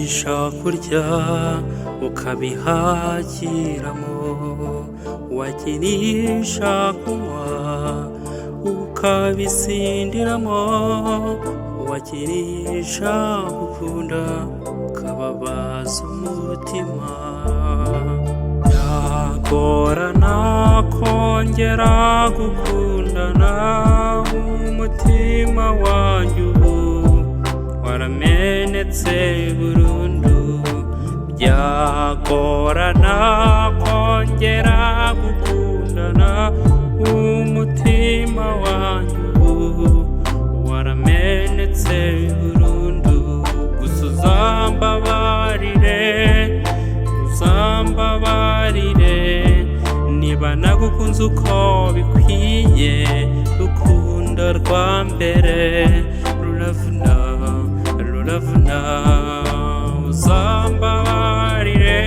wakinisha kurya ukabihagiramo, wakinisha kunywa ukabisindiramo, wakinisha gukunda ukababaza umutima. Byagorana kongera gukundana, umutima wanjye ubu waramenetse burundu. Byagorana kongera gukundana, umutima wanjye ubu waramenetse burundu. Gusa uzambabarire, uzambabarire, niba nagukunze uko bikwiye. Rukundo rwa mbere ruravuna, ruravuna. Uzambabarire,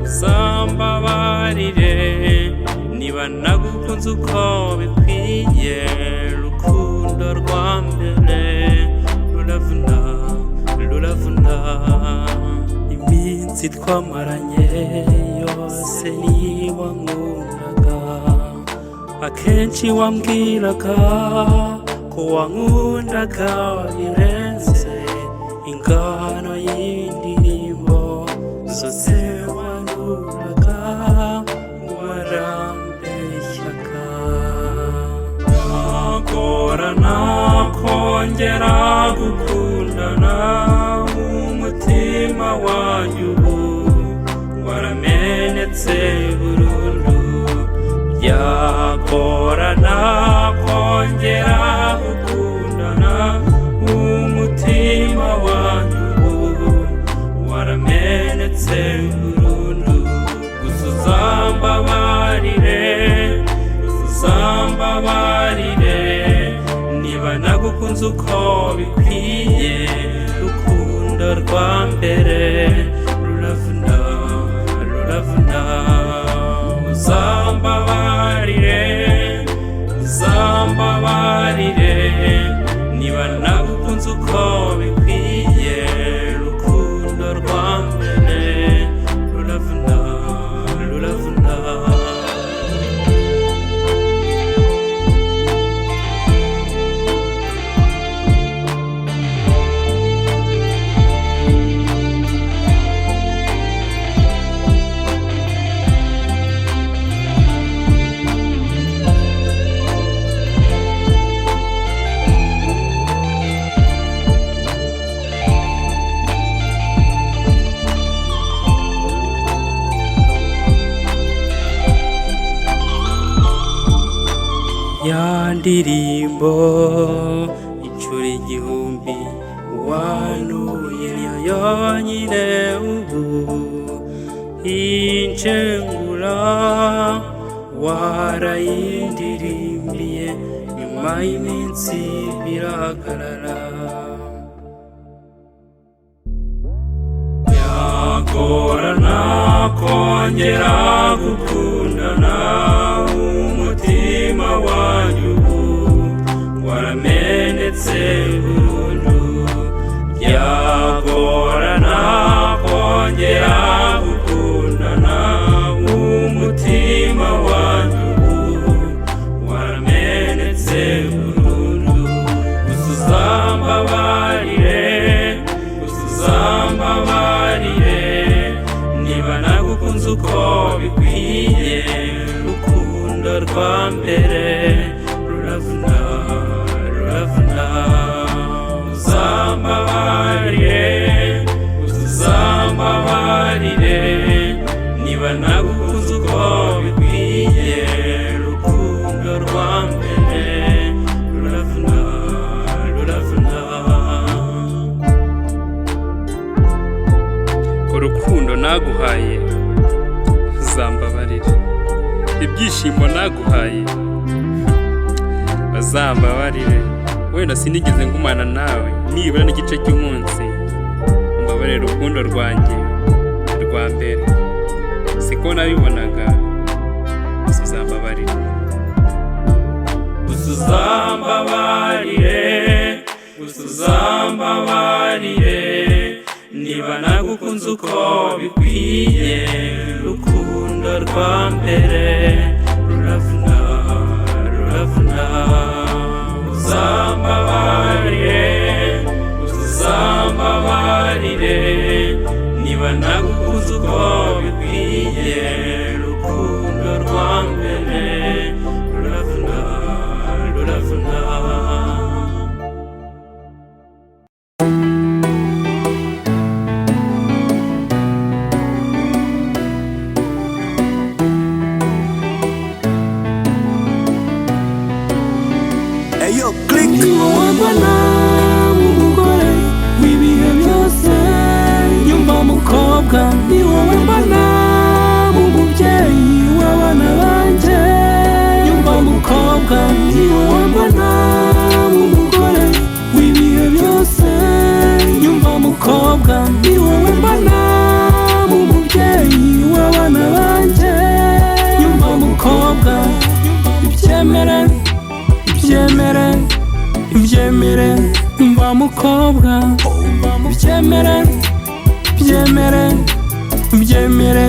uzambabarire, niba nagukunze uko bikwiye. Rukundo rwa mbere ruravuna, ruravuna. Iminsi twamaranye yose niba nkundaga, akenshi wambwiraga ko wankundaga birenze ingano y'indirimbo zose wanuraga, warambeshyaga. Byagorana kongera gukundana, umutima wanjye ubu waramenetse burundu. Byagorana kongera gukundana, umutima wanjye ubu waramenetse burundu. Gusa uzambabarire, uzambabarire, niba nagukunze uko bikwiye. Rukundo rwa mbere ruravuna, ruravuna. Uzambabarire, uzambabarire, niba nagukunze uko bikwiye. Rukundo rwa mbere ruravuna, ruravuna. Ya ndirimbo incuro igihumbi wanuye niyo yonyine ubu incengura. Warayindirimbiye nyuma y'iminsi birahagarara. Byagorana kongera gukundana, umutima wanjye ubu waramenetse burundu. Byagorana kongera gukundana, umutima wanjye ubu waramenetse burundu. Gusa uzambabarire, gusa uzambabarire, niba nagukunze uko bikwiye. Rukundo rwa mbere ruravuna, ruravuna. Uzambabarire, uzambabarire, niba nagukunze uko bikwiye. Rukundo rwa mbere ruravuna, ruravuna. Urukundo naguhaye uzambabarire, ibyishimo naguhaye bazambabarire. Wenda sinigeze ngumana nawe nibura n'igice cy'umunsi, umbabarire urukundo rwanjye rwa mbere. Siko nabibonaga, gusa uzambabarire, gusa uzambabarire, gusa uzambabarire, niba niba nagukunze uko bikwiye, rukundo rwa mbere ruravuna ruravuna. Uzambabarire niba nagukunze uko bikwiye, rukundo rwa mbere ruravuna ruravuna. Eyo click ni wowe mbona umugore w'ibihe byose, nyumva mukobwa ni wowe mbona umubyeyi w'abana banjye, nyumva mukobwa ni wowe mbona umugore w'ibihe byose, nyumva mukobwa ni wowe mbona umubyeyi w'abana banjye, nyumva mukobwa ibyemere ibyemere ibyemere mva mukobwa, ibyemere ibyemere ibyemere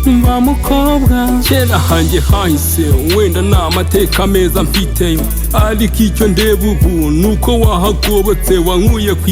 mva mukobwa. Kera hanjye hahise wenda nta mateka meza mfiteyo, ariko icyo ndeba ubu nuko wahagobotse wankuye ku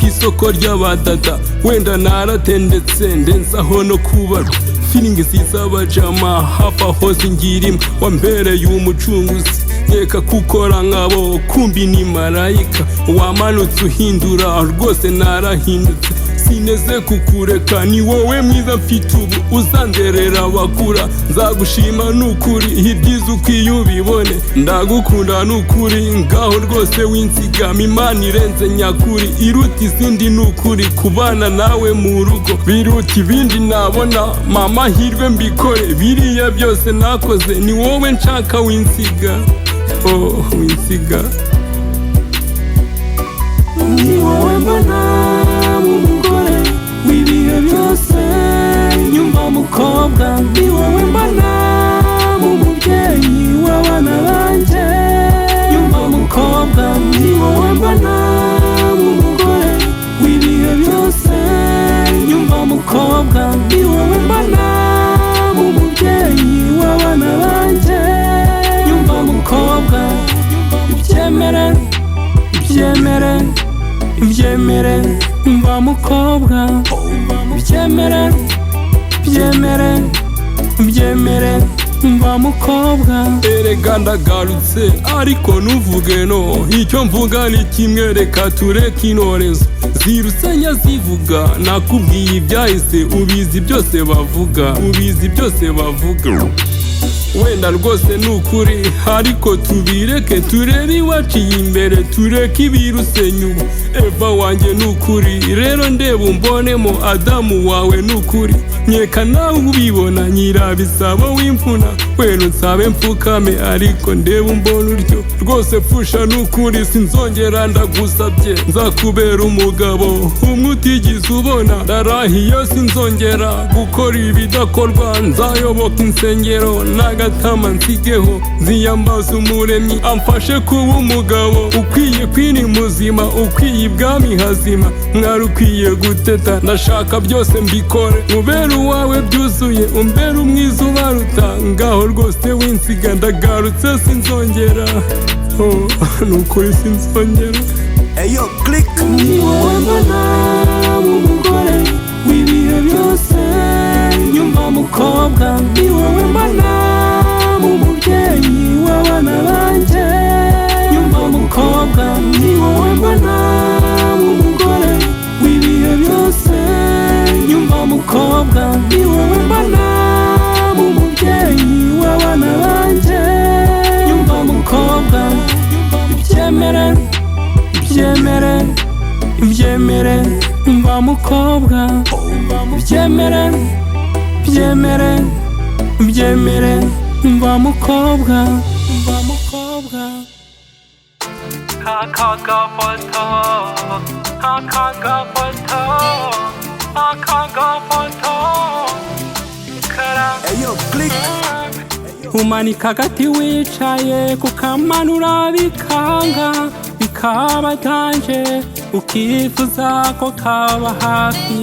isoko ry'abadada, wenda naratendetse ndenzaho no kubara feeling z'abajama hafi aho zingirimo, wambereye umucunguzi nkeka kukora nkabo kumbi ni marayika, wamanutse uhindura rwose narahindutse, sineze kukureka ni wowe mwiza mfite ubu, uzanderera abakura nzagushima nukuri, ibyiza ukwiye ubibone, ndagukunda nukuri, ngaho rwose winsigama, Imana irenze nyakuri, iruta izindi nukuri, kubana nawe mu rugo biruta ibindi nabona, mama hirwe mbikore, biriya byose nakoze ni wowe nshaka winsiga, oh winsiga. Ni wowe mbona umugore w'ibihe byose, nyumva mukobwa ni wowe mbona umubyeyi w'abana banjye, nyumva mukobwa ni wowe mbona umugore w'ibihe byose, nyumva mukobwa ni wowe mbona umubyeyi w'abana banjye, nyumva mukobwa ibyemere ibyemere ibyemere mva mukobwa, ibyemere ibyemere ibyemere mva mukobwa. Erega ndagarutse ariko ntuvuge no, icyo mvuga ni kimwe, reka tureke intorezo zirusanya zivuga, nakubwiye ibyahise ubizi byose bavuga, ubizi byose bavuga, wenda rwose nukuri ariko tubireke turebe iwacu imbere, tureke ibirusenyubu. Eva wanjye nukuri rero ndeba umbonemo, Adamu wawe nukuri nkeka nawe ubibona, nyirabisabo w'imfuna wena nsabe mfukame, ariko ndeba umbona uryo rwose pfusha nukuri, sinzongera ndagusabye, nzakubera umugabo umwe utigeze ubona, ndarahiye sinzongera gukora ibidakorwa, nzayoboka insengero n'agatama nsigeho, nziyambaza umuremyi amfashe kuba umugabo ukwiye kwini muzima, ukwiye ibwami hazima, mwari ukwiye guteta, ndashaka byose mbikore, ubere uwawe byuzuye, umbere umwiza ubaruta, ngaho rwose winsiga, ndagarutse sinzongera, oh nukuri sinzongera. Eyo click Ni wowe mbona umugore w'ibihe byose, nyumva mukobwa ni wowe mbona umubyeyi w'abana banjye, nyumva mukobwa ni wowe mbona umugore w'ibihe byose, nyumva mukobwa ni wowe mbona umubyeyi w'abana banjye, nyumva mukobwa ibyemere ibyemere ibyemere mva mukobwa, ibyemere ibyemere ibyemere mva mukobwa, mva mukobwa. Akagafoto akagafoto akagafoto kara. Eyo click Umanika agati wicaye kukamanura bikanga, bikaba danje ukifuza ko kaba hafi.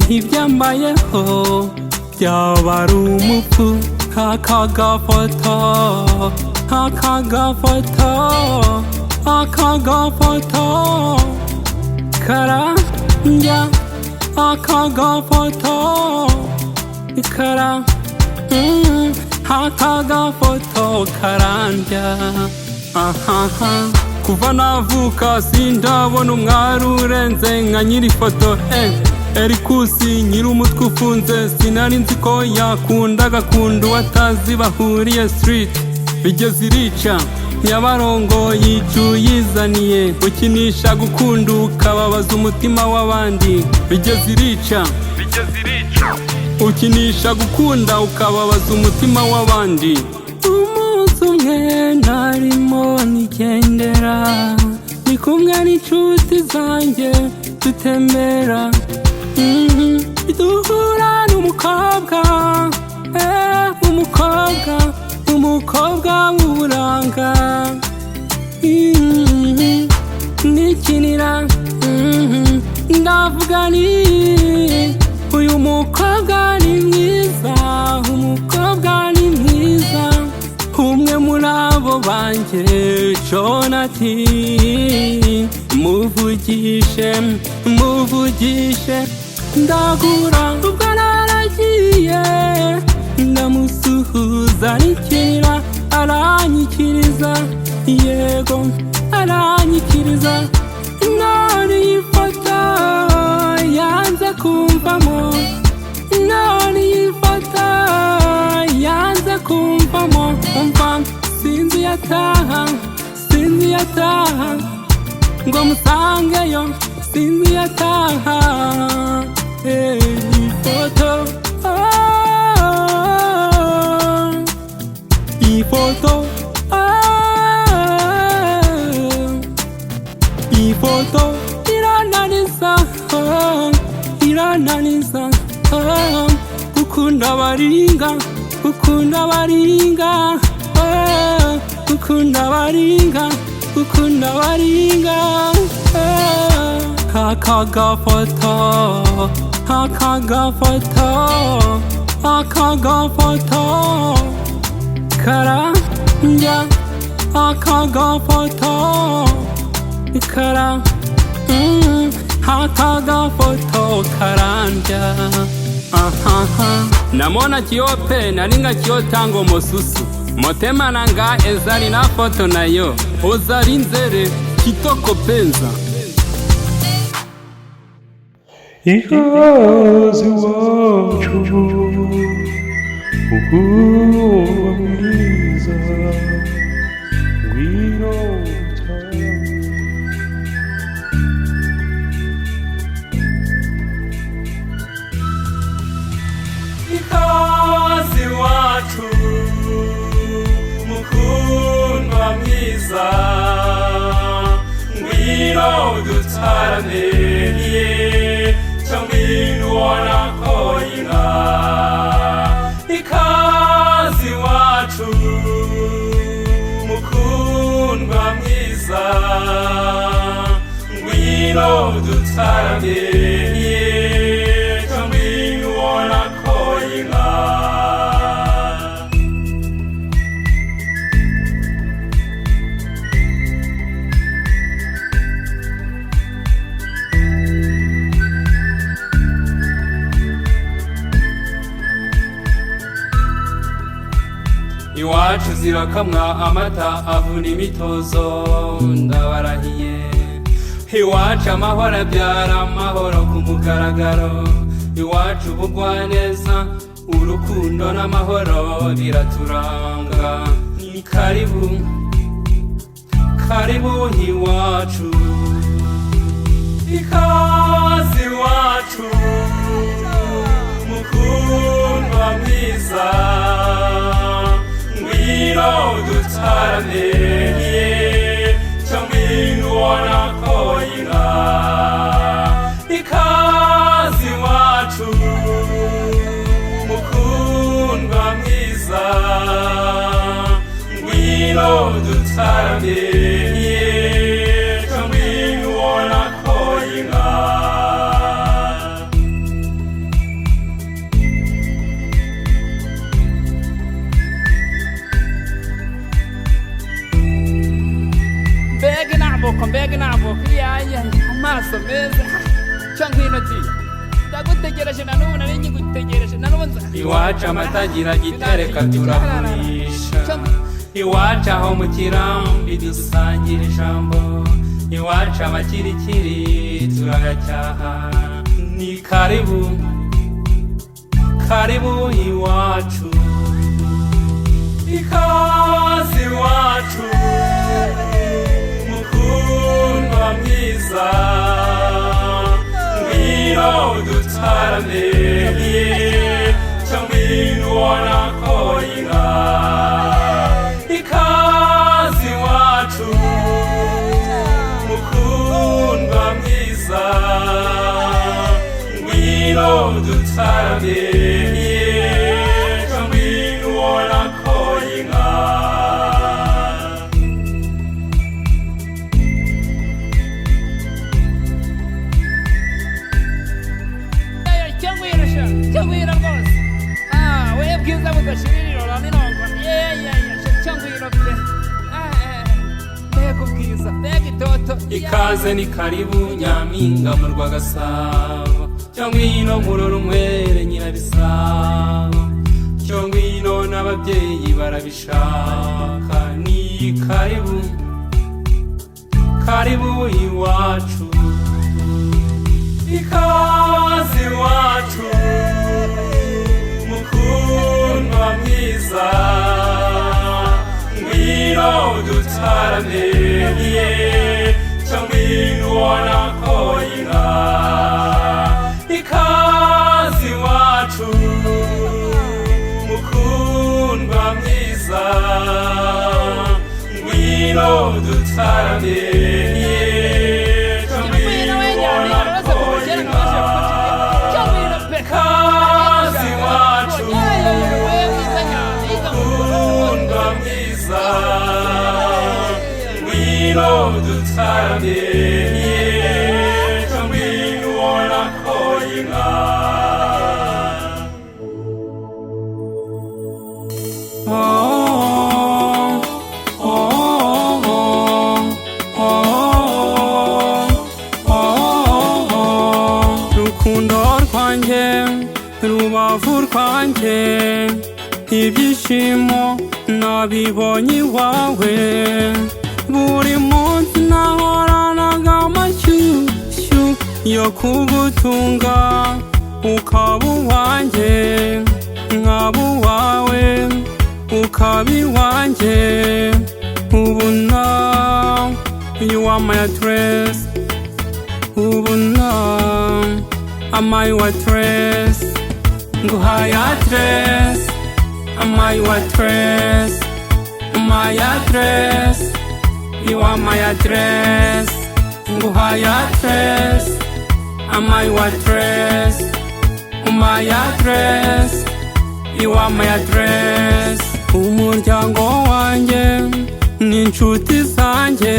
Ibyambayeho byaba ari umupfu. Akagafoto karandya, akagafoto karandya. Kuva navuka sindabona umwari urenze nka nyiri foto. Erikusi nyiri umutwe ufunze, sinari nzi ko yakunda agakunda uwatazi bahuriye street. Bigeze irica Nyabarongo yica uyizaniye, ukinisha gukunda ukababaza umutima w'abandi. Bigeze irica ukinisha gukunda ukababaza umutima w'abandi. Umunsi umwe narimo nigendera, ni kumwe n'inshuti zanjye dutembera. Duhura n'umukobwa, umukobwa w'uburanga. Nikinira ndavuga ni uyu mukobwa ni mwiza, umukobwa ni mwiza. Umwe muri abo banjye Jonati, muvugishe ndagura. Ubwo naragiye ndamusuhuza nikinira, aranyikiriza, yego aranyikiriza. None ifoto yanze kumvamo, none ifoto yanze kumvamo. Umva sinzi yataha ngo musangeyo, sinzi yataha. Ifoto irananiza, gukunda baringa, akagafoto karandya, akagafoto karandya. Namona kiope nalinga kiotango mosusu, motema nanga ezali na foto nayo, ozali nzere kitoko penza. Ikaze iwacu ukundwa mwiza, ngwino utahe. Ikaze iwacu mukundwa mwiza, ngwino dutaramye ngwino ubonako inka. Ikaze iwacu mukundwa mwiza, ngwino dutaramye ngwino ubonako inka. Iwacu zirakamwa amata avuna imitozo, ndabarahiye. Iwacu amahoro abyara amahoro ku mugaragaro. Iwacu ubugwaneza, urukundo n'amahoro biraturanga. Ni karibu iwacu. Ikaze iwacu mukundwa mwiza, ngwino dutaramye ngwino ubonako inka. Ikaze iwacu mukundwa mwiza, ngwino dutaramye ngigutegereje na n'ubu nari ngigutegereje na n'ubu iwacu amatagira gitereka turagurisha iwacu aho mu kirambi dusangira ijambo iwacu abakirikiri turagacyaha ni karibu karibu iwacu ikaze iwacu mukundwa mwiza ngwino dutarame cyo ngwino wanakoyinga ikaze iwacu mukundwa mwiza ngwino dutarame cyo ngwino wanakoyinga cyangwira rwose we bwiza budashirira uramirongo cyangwira pe mbega ubwiza mbega itoto ikaze ni karibu nyampinga mu Rwagasabo cyo ngwino murora umwere nyirabisabo cyo ngwino n'ababyeyi barabishaka ni karibu karibu iwacu ikaze iwacu mukundwa mwiza ngwino dutarame cyo ngwino wanakoyinga ikaze iwacu mukundwa mwiza ngwino dutarame cyo ngwino wanakoyinga ikaze iwacu mukundwa mwiza ngwino dutarame cyo ngwino wanakoyinga rukundo rwanjye rubavu rwanjye ibyishimo nabibonye iwawe buri munsi nahoranaga amashyushyu yo kugutunga ukaba uwanjye nkaba uwawe ukaba iwanjye ubu now you are my address ubu now am I your address nguhaye address am I your address my address you are my address nguhaye address am I your address my address you are my address umuryango wanjye n'inshuti zanjye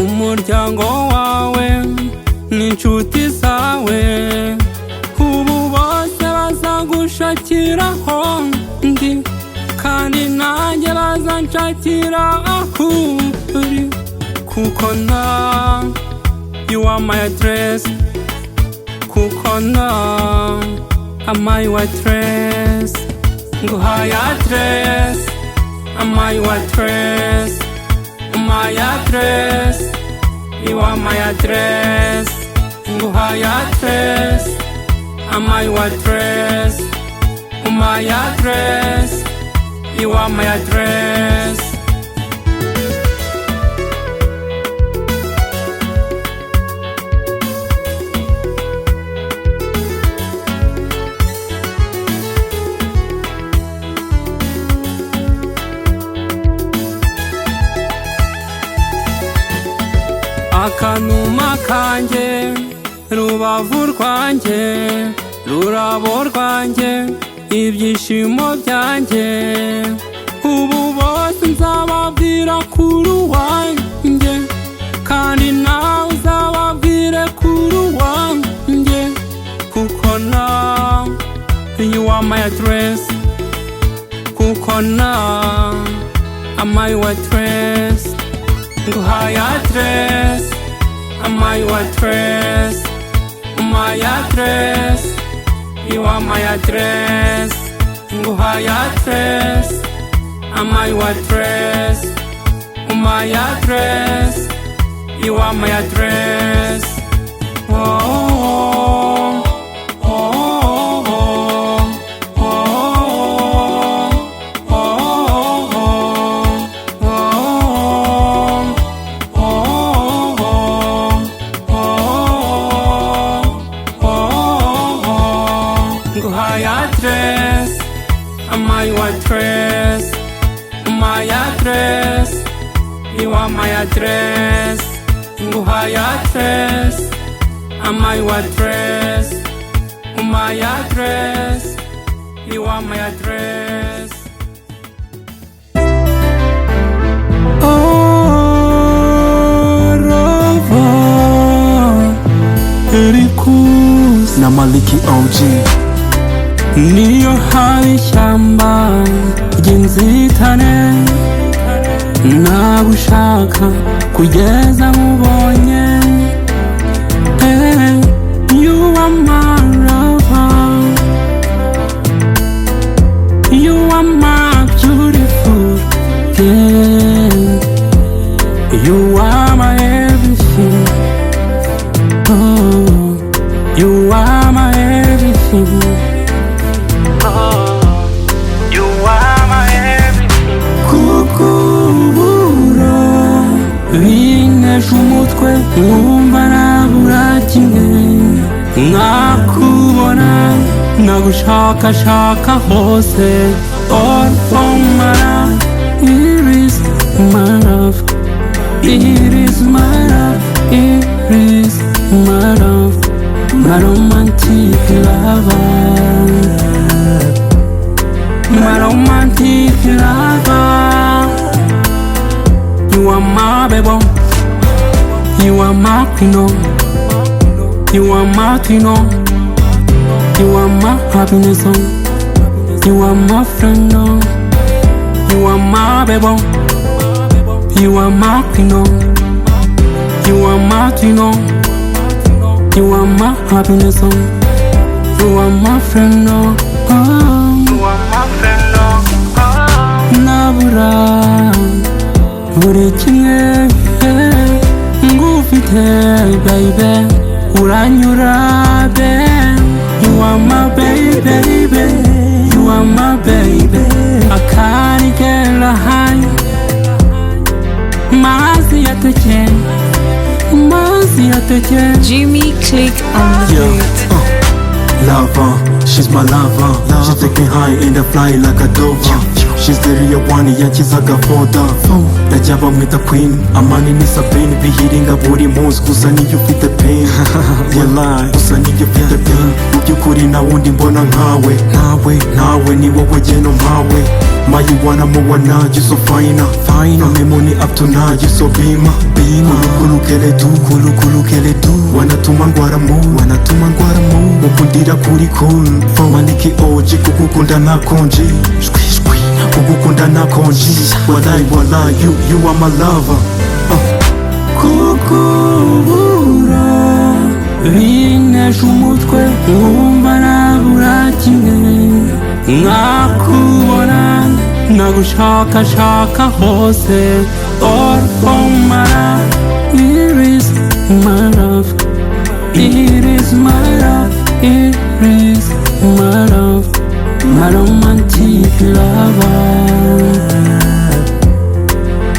umuryango wawe n'inshuti zawe ubu bose bazagushakiraho ndi kandi nanjye bazanshakira aho uri kuko na you are my address kuko na am I your address nguhaye address am I your address my address you are my address nguhaye address am I your address my address you are my address akanuma kanjye rubavu rwanjye rurabo rwanjye ibyishimo byanjye ubu bose nzababwira kuri uwanjye kandi nawe uzababwire kuri uwanjye kuko na you are my address kuko na am I your address nguhaye address am I your address my address You are my address. Nguhaye address. Ama your address. My address. You are my address. Oh, oh, oh, oh, oh, oh, Nguhaye address. Ama your address. My address. You are my address. Nguhaye address. Ama your address. My address. You are my address. na Maliki OG. Niyo hari ishyamba ry'inzitane, nagushaka kugeza mubonye. Hey, you are my lover, you are my beautiful girl, you are my everything. Oh, you are my everything. You are my everything. Kukubura binesha umutwe, nkumva nabura kimwe. Nakubona nagushakashaka hose. All for my love, it is my love, it is my love, it is my love, my romantic lover, my romantic lover. You are my baby, you are my queen, you are my twin, you are my happiness, you are my friend, you are my baby, you are my queen, you are my twin, you are my happiness, you are my friend, you are my friend. Nabura buri kimwe ngufite baby, uranyura be. You are my baby, you are my baby. I can't get a high. Mazi yateke, mazi yateke. Jimmy Click on the beat. Lover, she's my lover. She's taking high in the fly like a dover. She's the real one, yakizaga foda. Ndajya bamwita queen, amani ni Sabine. Bihiringa buri munsi, gusa niyo ufite pain. Yalla, gusa niyo ufite pain. Mu by'ukuri nta wundi mbona nkawe. Nawe ni wowe geno mpawe. Mayuwana muwana, you so fine. From the morning up to now, you so beam. Kulu kele du. Wanatuma ngwara mu, mukundira kuri cool. Maliki OG, kukukunda nakonji. Kukukunda nakonji. Walai, you are my lover. Kukubura binesha umutwe, nkumva nabura kimwe. Nakubona nagushakashaka hose. All for my love, it is my love, it is my love, it is my love, my romantic lover,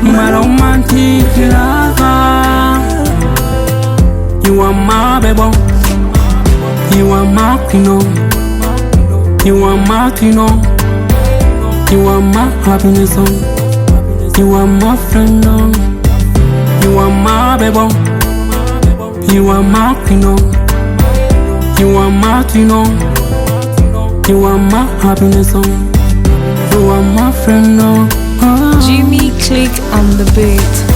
my romantic lover. You are my baby, you are my queen, you are my twin, you are my happiness, you are my friend, you are my baby, you are my queen, you are my twin, you are my happiness, you are my friend. Jimmy Click on the beat.